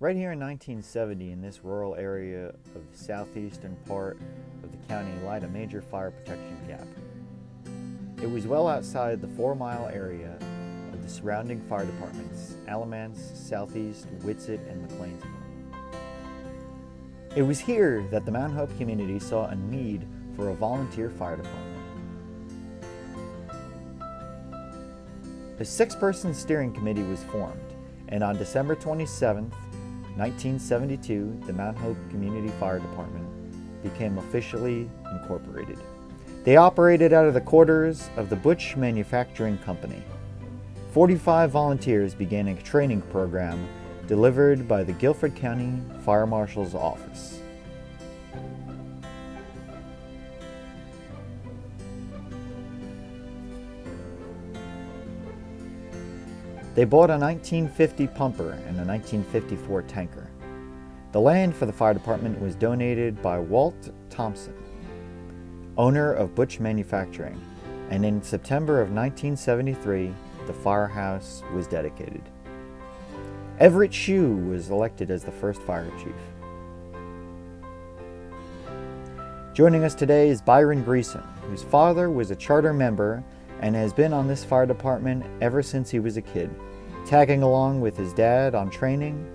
Right here in 1970, in this rural area of the southeastern part of the county, lied a major fire protection gap. It was well outside the 4-mile area of the surrounding fire departments, Alamance, Southeast, Whitsett, and McLeansville. It was here that the Mount Hope community saw a need for a volunteer fire department. A 6-person steering committee was formed, and on December 27th, 1972, the Mount Hope Community Fire Department became officially incorporated. They operated out of the quarters of the Butch Manufacturing Company. 45 volunteers began a training program delivered by the Guilford County Fire Marshal's Office. They bought a 1950 pumper and a 1954 tanker. The land for the fire department was donated by Walt Thompson, owner of Butch Manufacturing, and in September of 1973, the firehouse was dedicated. Everett Shue was elected as the first fire chief. Joining us today is Byron Greason, whose father was a charter member and has been on this fire department ever since he was a kid, tagging along with his dad on training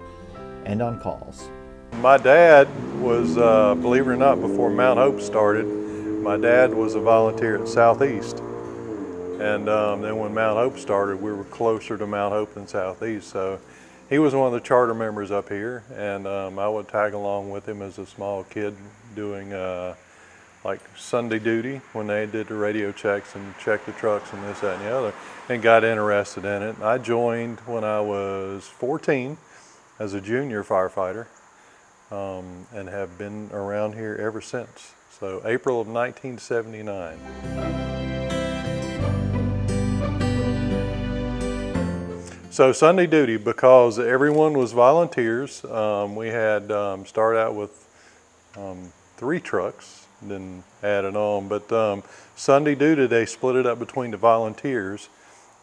and on calls. My dad was, believe it or not, before Mount Hope started, my dad was a volunteer at Southeast. And then when Mount Hope started, we were closer to Mount Hope than Southeast. So he was one of the charter members up here, and I would tag along with him as a small kid doing like Sunday duty when they did the radio checks and checked the trucks and this, that, and the other, and got interested in it. I joined when I was 14 as a junior firefighter and have been around here ever since. So April of 1979. So Sunday duty, because everyone was volunteers, we had started out with 3 trucks, then added on, but Sunday duty they split it up between the volunteers,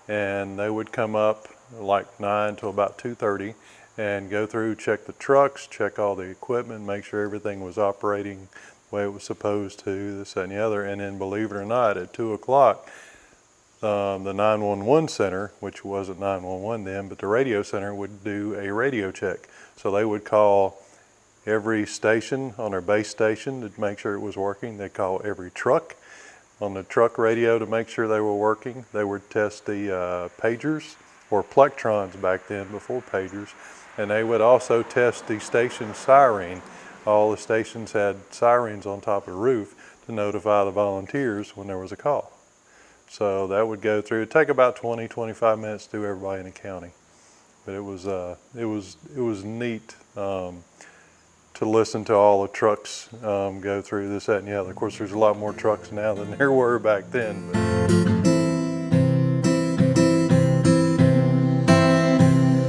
and they would come up like 9 to about 2:30 and go through, check the trucks, check all the equipment, make sure everything was operating the way it was supposed to, this, that, and the other. And then, believe it or not, at 2 o'clock, the 911 center, which wasn't 911 then, but the radio center would do a radio check. So they would call every station on their base station to make sure it was working. They call every truck on the truck radio to make sure they were working. They would test the pagers, or plectrons back then, before pagers, and they would also test the station siren. All the stations had sirens on top of the roof to notify the volunteers when there was a call. So that would go through. It'd take about 20-25 minutes to do everybody in the county, but it was neat to listen to all the trucks go through this, that, and the other. Of course, there's a lot more trucks now than there were back then.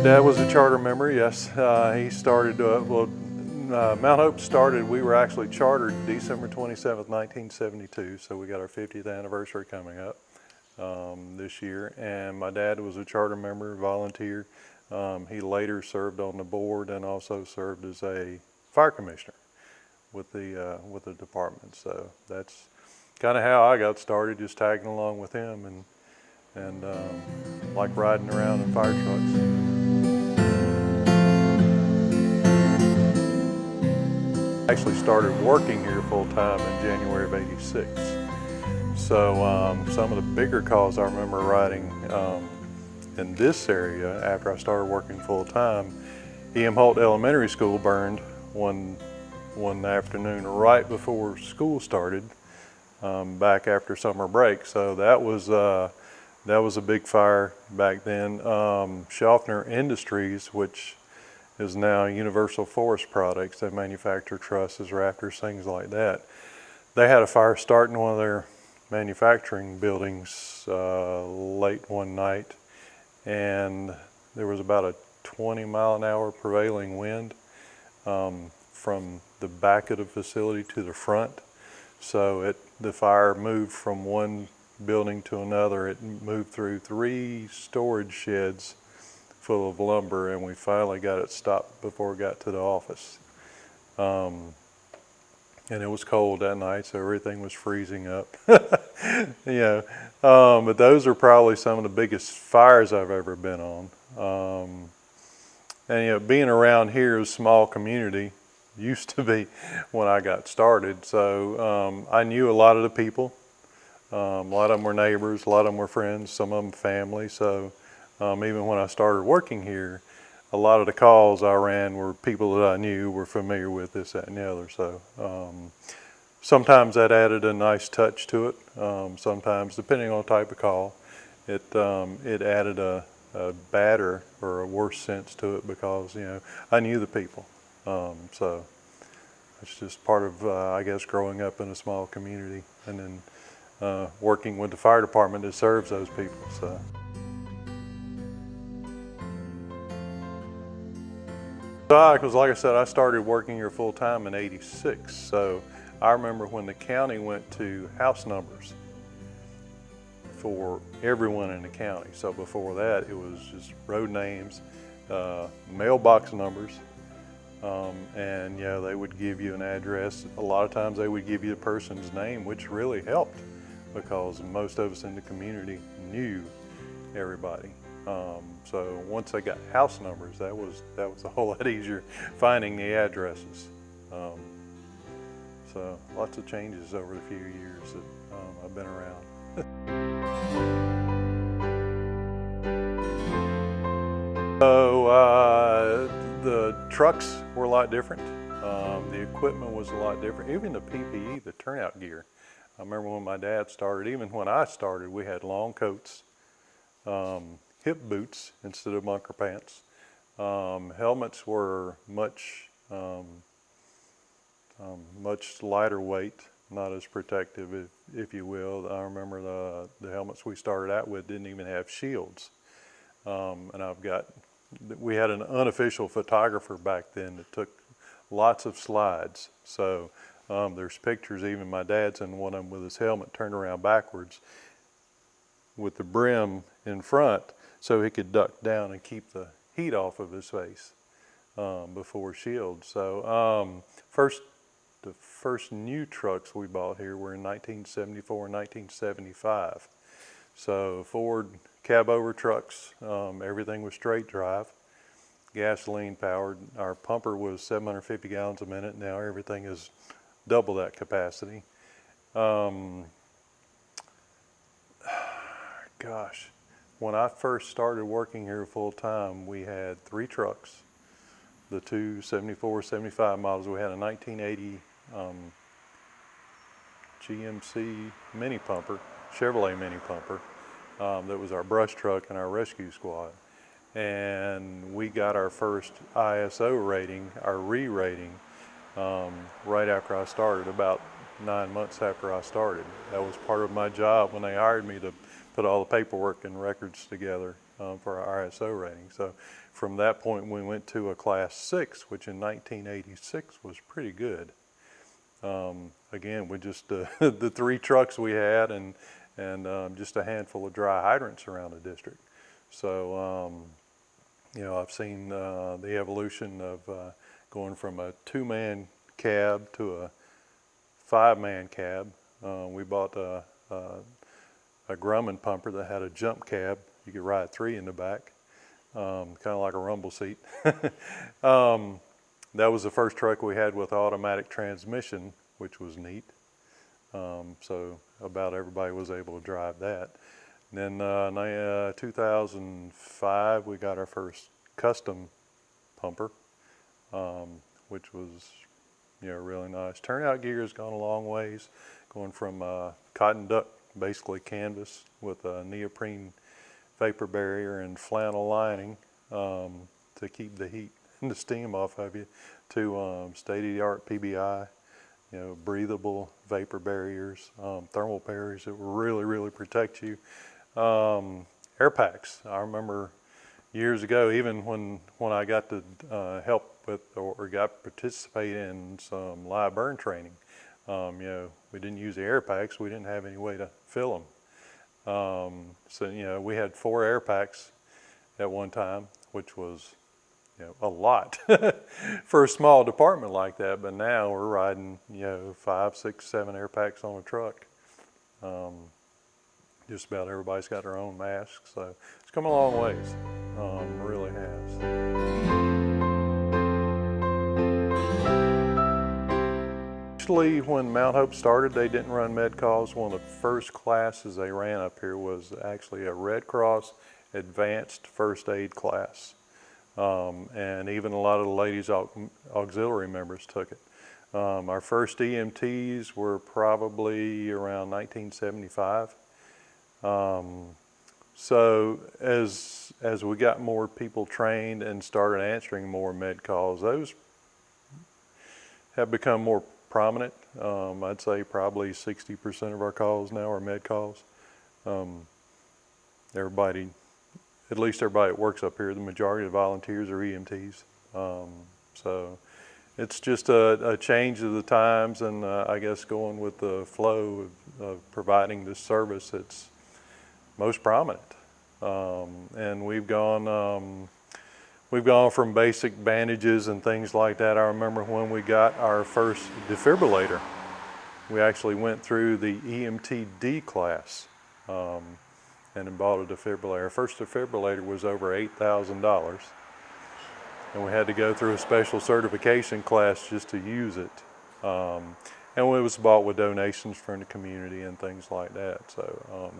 Dad was a charter member, yes. He started, Mount Hope started, we were actually chartered December 27th, 1972, so we got our 50th anniversary coming up this year. And my dad was a charter member, volunteer. He later served on the board and also served as a fire commissioner with the department. So that's kind of how I got started, just tagging along with him and like riding around in fire trucks. I actually started working here full time in January of '86. So some of the bigger calls I remember riding in this area after I started working full time, E.M. Holt Elementary School burned one afternoon right before school started, back after summer break. So that was a big fire back then. Schaffner Industries, which is now Universal Forest Products, they manufacture trusses, rafters, things like that. They had a fire start in one of their manufacturing buildings late one night, and there was about a 20-mile-an-hour prevailing wind from the back of the facility to the front. So the fire moved from one building to another. It moved through 3 storage sheds full of lumber, and we finally got it stopped before it got to the office. And it was cold that night, so everything was freezing up. But those are probably some of the biggest fires I've ever been on. And being around here is a small community, used to be when I got started. So I knew a lot of the people. A lot of them were neighbors, a lot of them were friends, some of them family. So even when I started working here, a lot of the calls I ran were people that I knew, were familiar with this, that, and the other. So sometimes that added a nice touch to it. Sometimes, depending on the type of call, it added a badder or a worse sense to it because I knew the people. So it's just part of I guess growing up in a small community and then working with the fire department that serves those people. So. Because like I said, I started working here full time in '86. So I remember when the county went to house numbers for everyone in the county. So before that, it was just road names, mailbox numbers, and they would give you an address. A lot of times they would give you the person's name, which really helped because most of us in the community knew everybody. So once I got house numbers, that was a whole lot easier finding the addresses. So lots of changes over the few years that I've been around. So the trucks were a lot different. The equipment was a lot different. Even the PPE, the turnout gear. I remember when my dad started, even when I started, we had long coats, hip boots instead of bunker pants. Helmets were much lighter weight, not as protective, if you will. I remember the helmets we started out with didn't even have shields. And we had an unofficial photographer back then that took lots of slides. So there's pictures, even my dad's in one of them with his helmet turned around backwards with the brim in front so he could duck down and keep the heat off of his face before shields. So the first new trucks we bought here were in 1974 and 1975. So Ford cab-over trucks, everything was straight drive, gasoline powered. Our pumper was 750 gallons a minute. Now everything is double that capacity. Gosh, when I first started working here full time, we had 3 trucks. The two 74, 75 models. We had a 1980 GMC mini pumper, Chevrolet mini pumper. That was our brush truck and our rescue squad. And we got our first ISO rating, our re-rating, right after I started, about 9 months after I started. That was part of my job when they hired me to put all the paperwork and records together for our ISO rating. So from that point, we went to a class 6, which in 1986 was pretty good. Again, with just the 3 trucks we had and just a handful of dry hydrants around the district. So, I've seen the evolution of going from a 2-man cab to a 5-man cab. We bought a Grumman pumper that had a jump cab. You could ride 3 in the back, kind of like a rumble seat. That was the first truck we had with automatic transmission, which was neat. So about everybody was able to drive that. And then 2005, we got our first custom pumper, which was really nice. Turnout gear has gone a long ways, going from cotton duck, basically canvas with a neoprene vapor barrier and flannel lining to keep the heat and the steam off of you, to state-of-the-art PBI, breathable vapor barriers, thermal barriers that will really, really protect you. Air packs. I remember years ago, even when I got to help with or got to participate in some live burn training, we didn't use the air packs. We didn't have any way to fill them. So we had 4 air packs at one time. which was, a lot for a small department like that. But now we're riding, 5, 6, 7 air packs on a truck. Just about everybody's got their own mask, so it's come a long ways. Really has. Actually, when Mount Hope started, they didn't run med calls. One of the first classes they ran up here was actually a Red Cross advanced first aid class. And even a lot of the ladies auxiliary members took it. Our first EMTs were probably around 1975. So as we got more people trained and started answering more med calls, those have become more prominent. I'd say probably 60% of our calls now are med calls. Everybody, at least everybody that works up here, the majority of volunteers are EMTs. So it's just a change of the times, and I guess going with the flow of providing this service, it's most prominent. And we've gone from basic bandages and things like that. I remember when we got our first defibrillator, we actually went through the EMTD class and bought a defibrillator. Our first defibrillator was over $8,000, and we had to go through a special certification class just to use it. And it was bought with donations from the community and things like that. So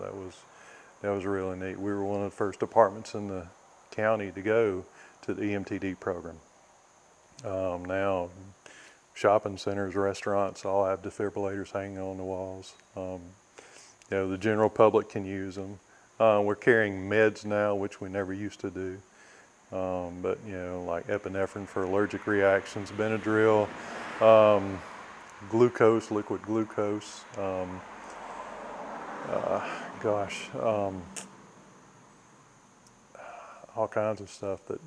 that was really neat. We were one of the first departments in the county to go to the EMTD program. Now, shopping centers, restaurants all have defibrillators hanging on the walls. The general public can use them. We're carrying meds now, which we never used to do. But like epinephrine for allergic reactions, Benadryl, glucose, liquid glucose. All kinds of stuff that,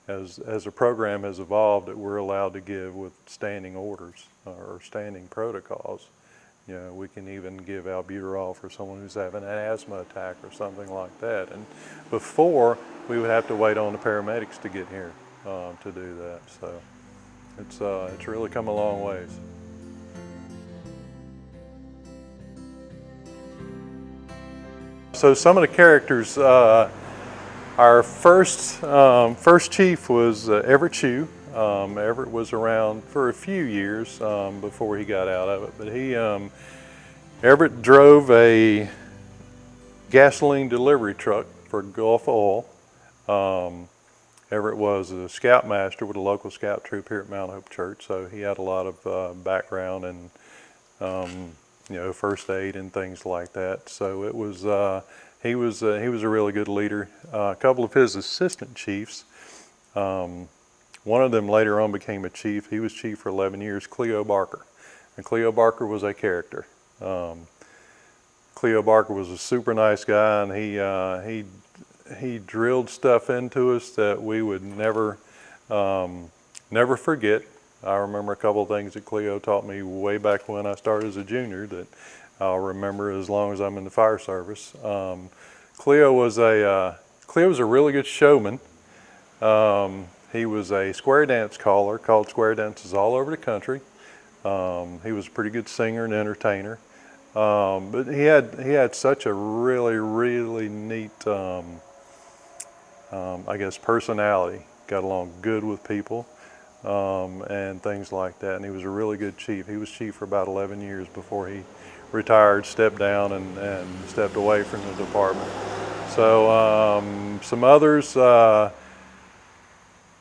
as the program has evolved, that we're allowed to give with standing orders or standing protocols. We can even give albuterol for someone who's having an asthma attack or something like that. And before, we would have to wait on the paramedics to get here to do that. So it's really come a long ways. So some of the characters, our first chief was Everett Chew. Everett was around for a few years before he got out of it, but Everett drove a gasoline delivery truck for Gulf Oil. Everett was a scoutmaster with a local scout troop here at Mount Hope Church, so he had a lot of background and first aid and things like that. So it was he was a really good leader. A couple of his assistant chiefs, one of them later on became a chief. He was chief for 11 years, Cleo Barker. And Cleo Barker was a character. Cleo Barker was a super nice guy, and he drilled stuff into us that we would never forget. I remember a couple of things that Cleo taught me way back when I started as a junior that I'll remember as long as I'm in the fire service. Cleo was a really good showman. He was a square dance caller, called square dances all over the country. He was a pretty good singer and entertainer. But he had such a really, really neat, personality. Got along good with people. And things like that. And he was a really good chief. He was chief for about 11 years before he retired, stepped down, and stepped away from the department. So some others,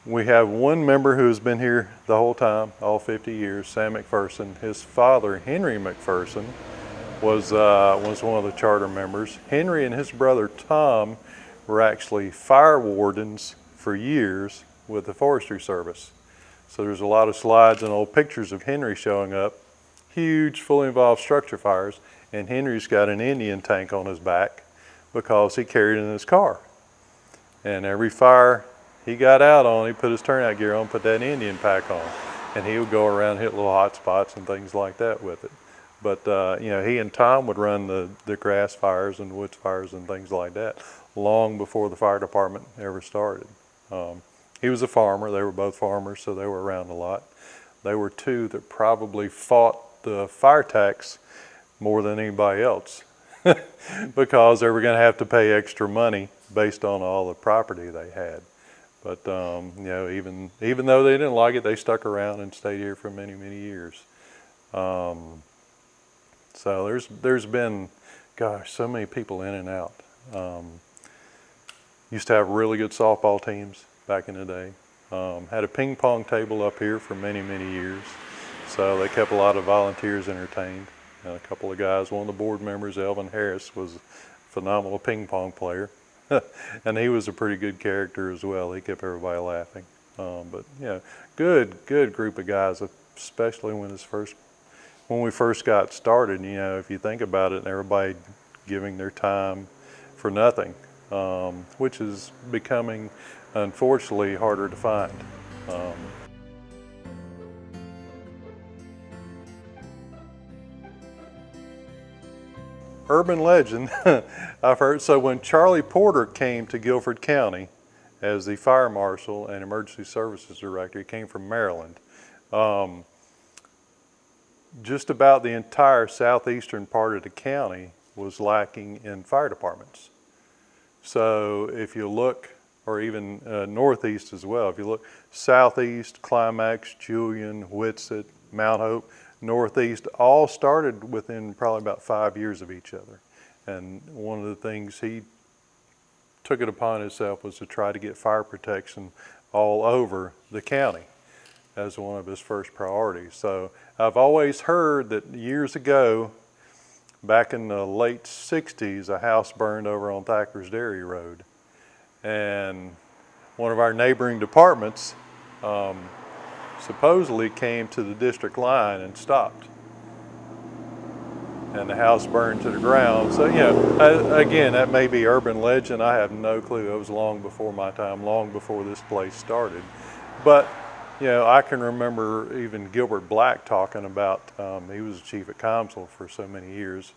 we have one member who has been here the whole time, all 50 years, Sam McPherson. His father, Henry McPherson, was one of the charter members. Henry and his brother Tom were actually fire wardens for years with the Forestry Service. So there's a lot of slides and old pictures of Henry showing up, huge, fully involved structure fires, and Henry's got an Indian tank on his back because he carried it in his car. And every fire he got out on, he put his turnout gear on, put that Indian pack on, and he would go around and hit little hot spots and things like that with it. But you know, he and Tom would run the grass fires and woods fires and things like that long before the fire department ever started. He was a farmer. They were both farmers, so they were around a lot. They were two that probably fought the fire tax more than anybody else because they were going to have to pay extra money based on all the property they had. But you know, even though they didn't like it, they stuck around and stayed here for many, many years. So there's been, gosh, so many people in and out. Used to have really good softball teams back in the day. Had a ping pong table up here for many, many years. So they kept a lot of volunteers entertained. And a couple of guys, one of the board members, Elvin Harris, was a phenomenal ping pong player. And he was a pretty good character as well. He kept everybody laughing. But yeah, good group of guys, especially when we first got started. You know, if you think about it, everybody giving their time for nothing, which is becoming, unfortunately, harder to find. Urban legend, I've heard, so when Charlie Porter came to Guilford County as the fire marshal and emergency services director, he came from Maryland. Just about the entire southeastern part of the county was lacking in fire departments. So if you look, or even northeast as well, if you look southeast, Climax, Julian, Whitsett, Mount Hope, northeast, all started within probably about 5 years of each other. And one of the things he took it upon himself was to try to get fire protection all over the county as one of his first priorities. So I've always heard that years ago, back in the late 60s, a house burned over on Thacker's Dairy Road. And one of our neighboring departments supposedly came to the district line and stopped. And the house burned to the ground. So, you know, again, that may be urban legend. I have no clue. It was long before my time, long before this place started. But, you know, I can remember even Gilbert Black talking about, he was the chief at Comsville for so many years,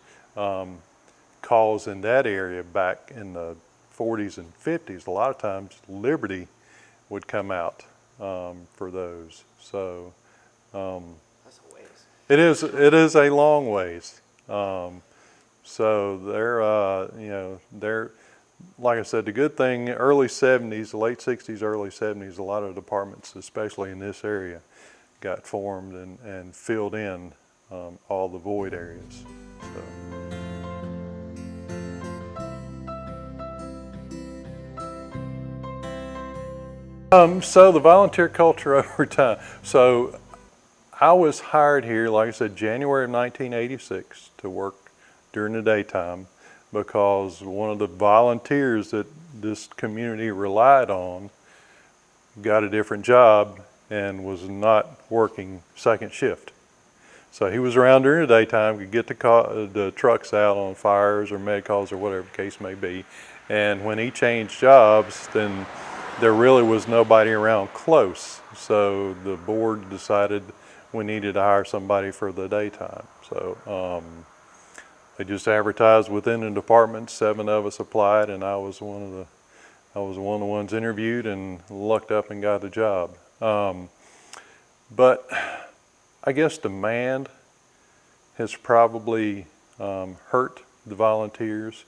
calls in that area back in the 40s and 50s. A lot of times Liberty would come out for those. So That's a ways. it is a long ways. So they're, like I said, the good thing, early 70s, late 60s, early 70s, a lot of departments, especially in this area, got formed and filled in all the void areas. So the volunteer culture over time. So I was hired here, like I said, January of 1986 to work during the daytime because one of the volunteers that this community relied on got a different job and was not working second shift. So he was around during the daytime, could get the trucks out on fires or med calls or whatever the case may be. And when he changed jobs, then there really was nobody around close. So the board decided we needed to hire somebody for the daytime. So they just advertised within the department. 7 of us applied, and I was one of the ones interviewed and lucked up and got the job. But I guess demand has probably hurt the volunteers.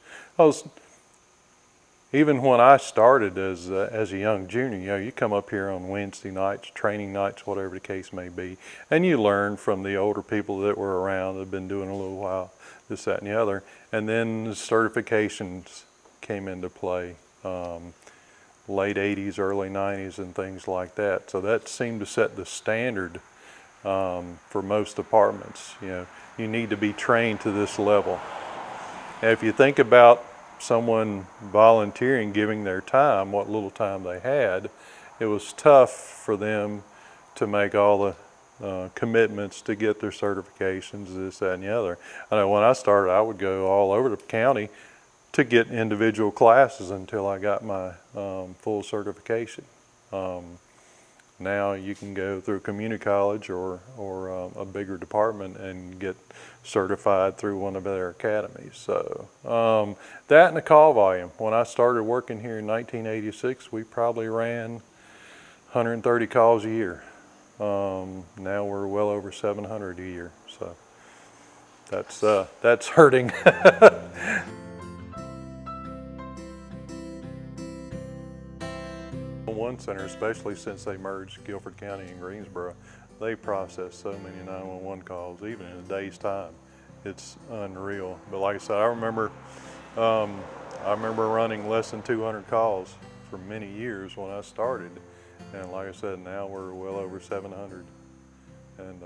Even when I started as a young junior, you know, you come up here on Wednesday nights, training nights, whatever the case may be, and you learn from the older people that were around that have been doing a little while, this, that, and the other. And then the certifications came into play, late 80s, early 90s, and things like that. So that seemed to set the standard for most departments. You know, you need to be trained to this level. And if you think about someone volunteering, giving their time, what little time they had, it was tough for them to make all the commitments to get their certifications, this, that, and the other. I know when I started, I would go all over the county to get individual classes until I got my full certification. Now you can go through community college or a bigger department and get certified through one of their academies. So that and the call volume. When I started working here in 1986, we probably ran 130 calls a year. Now we're well over 700 a year. So that's hurting. One center, especially since they merged Guilford County and Greensboro, they process so many 911 calls, even in a day's time. It's unreal. But like I said, I remember running less than 200 calls for many years when I started, and like I said, now we're well over 700. And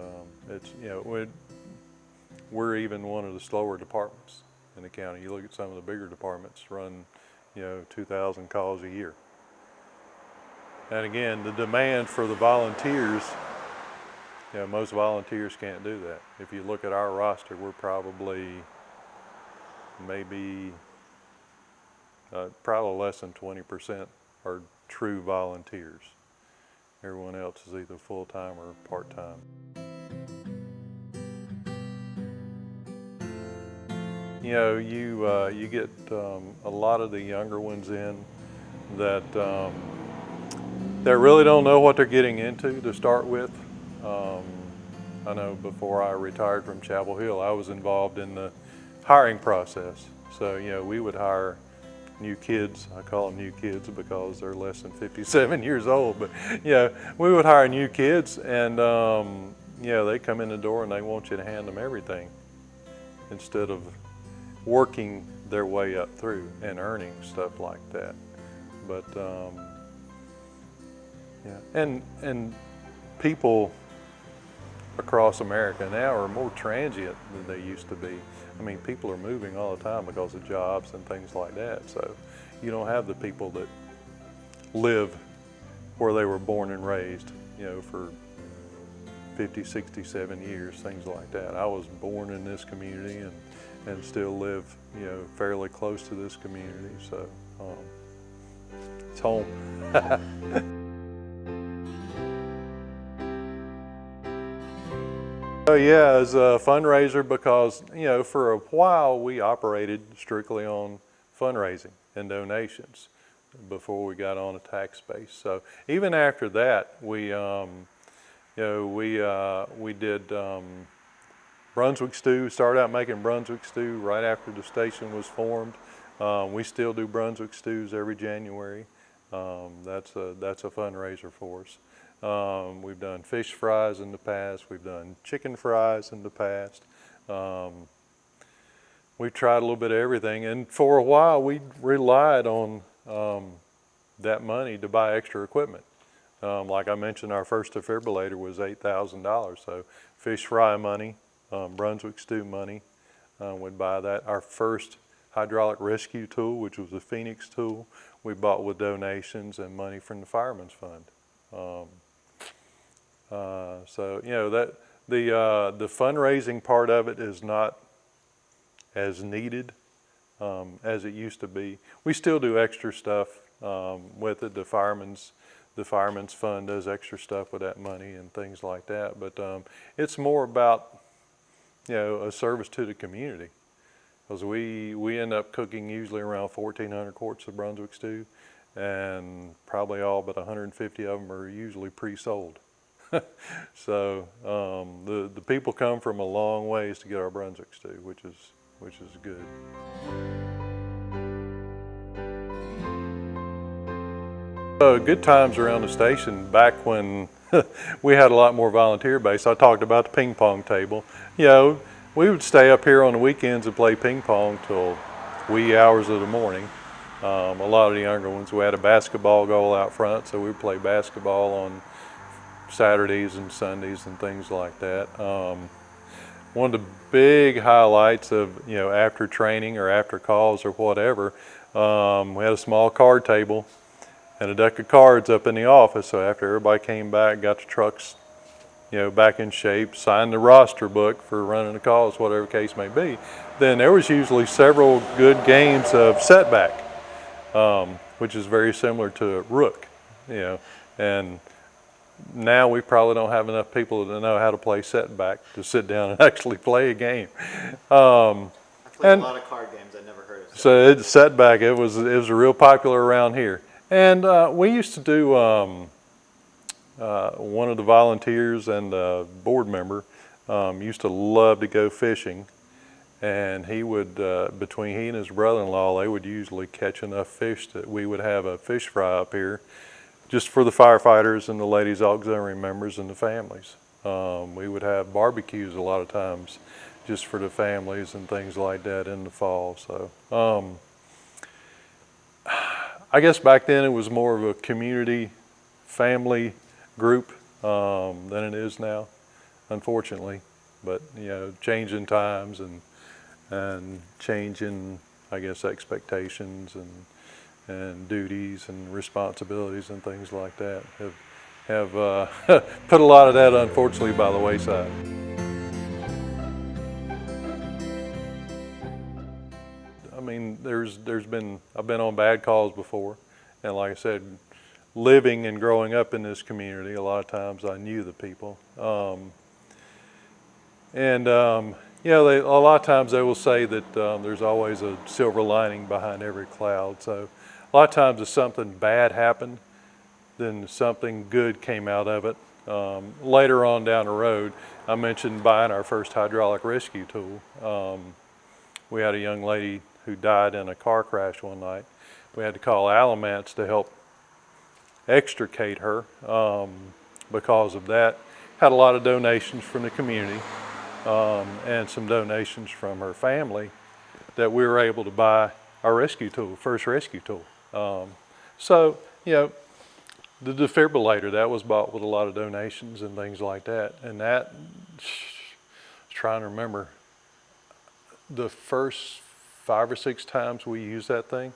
it's, you know, we're even one of the slower departments in the county. You look at some of the bigger departments run, you know, 2,000 calls a year. And again, the demand for the volunteers, you know, most volunteers can't do that. If you look at our roster, we're probably maybe less than 20% are true volunteers. Everyone else is either full-time or part-time. You know, you get a lot of the younger ones in that really don't know what they're getting into to start with. I know before I retired from Chapel Hill, I was involved in the hiring process. So, you know, we would hire new kids. I call them new kids because they're less than 57 years old. But, you know, we would hire new kids and, you know, they come in the door and they want you to hand them everything instead of working their way up through and earning stuff like that. But, yeah, and people across America now are more transient than they used to be. I mean, people are moving all the time because of jobs and things like that. So you don't have the people that live where they were born and raised, you know, for 50, 60, 70 years, things like that. I was born in this community and still live, you know, fairly close to this community. So it's home. Yeah, as a fundraiser, because, you know, for a while we operated strictly on fundraising and donations before we got on a tax base. So even after that, we, you know, we did Brunswick stew. Started out making Brunswick stew right after the station was formed. We still do Brunswick stews every January. That's a fundraiser for us. We've done fish fries in the past. We've done chicken fries in the past. We've tried a little bit of everything. And for a while, we relied on that money to buy extra equipment. Like I mentioned, our first defibrillator was $8,000. So fish fry money, Brunswick stew money, we'd buy that. Our first hydraulic rescue tool, which was a Phoenix tool, we bought with donations and money from the Fireman's Fund. So, you know, that the fundraising part of it is not as needed as it used to be. We still do extra stuff with it. The Fireman's Fund does extra stuff with that money and things like that. But it's more about, you know, a service to the community, because we end up cooking usually around 1,400 quarts of Brunswick stew, and probably all but 150 of them are usually pre-sold. So the people come from a long ways to get our Brunswick stew, which is good. Good times around the station back when we had a lot more volunteer base. I talked about the ping pong table. You know, we would stay up here on the weekends and play ping pong till wee hours of the morning. A lot of the younger ones, we had a basketball goal out front, so we would play basketball on Saturdays and Sundays and things like that. One of the big highlights of, you know, after training or after calls or whatever, we had a small card table and a deck of cards up in the office. So after everybody came back, got the trucks, you know, back in shape, signed the roster book for running the calls, whatever the case may be, then there was usually several good games of setback, which is very similar to Rook, you know, and now we probably don't have enough people to know how to play setback to sit down and actually play a game. I played and- a lot of card games I never heard of. So setback, it was real popular around here. And we used to do, one of the volunteers and a board member used to love to go fishing. And he would, between he and his brother-in-law, they would usually catch enough fish that we would have a fish fry up here just for the firefighters and the ladies' auxiliary members and the families. We would have barbecues a lot of times just for the families and things like that in the fall. So I guess back then it was more of a community family group than it is now, unfortunately. But you know, changing times and changing, I guess, expectations and duties and responsibilities and things like that have put a lot of that, unfortunately, by the wayside. I mean, I've been on bad calls before, and like I said, living and growing up in this community, a lot of times I knew the people. You know, a lot of times they will say that there's always a silver lining behind every cloud. So a lot of times if something bad happened, then something good came out of it. Later on down the road, I mentioned buying our first hydraulic rescue tool. We had a young lady who died in a car crash one night. We had to call Alamance to help extricate her because of that. Had a lot of donations from the community. And some donations from her family that we were able to buy our rescue tool, first rescue tool. So, you know, the defibrillator, that was bought with a lot of donations and things like that. And that, trying to remember, the first 5 or 6 times we used that thing,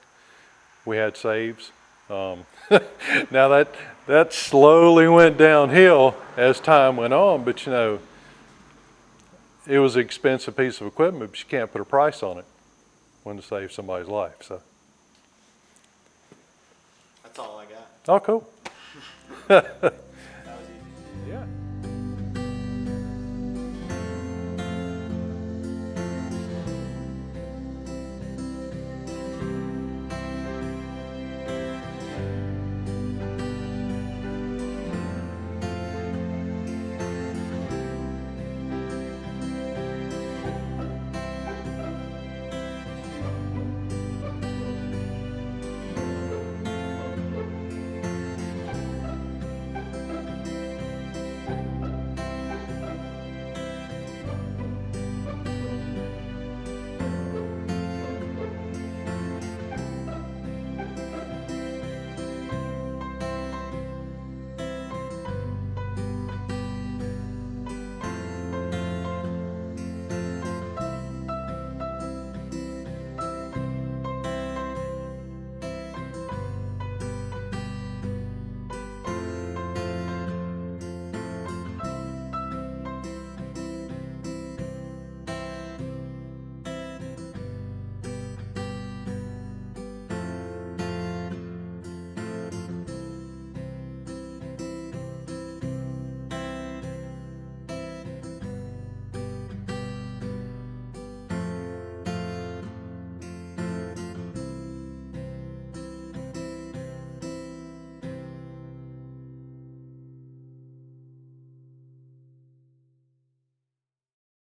we had saves. Now that slowly went downhill as time went on, but you know, it was an expensive piece of equipment, but you can't put a price on it when to save somebody's life. So That's all I got. oh, cool. That was easy. Yeah.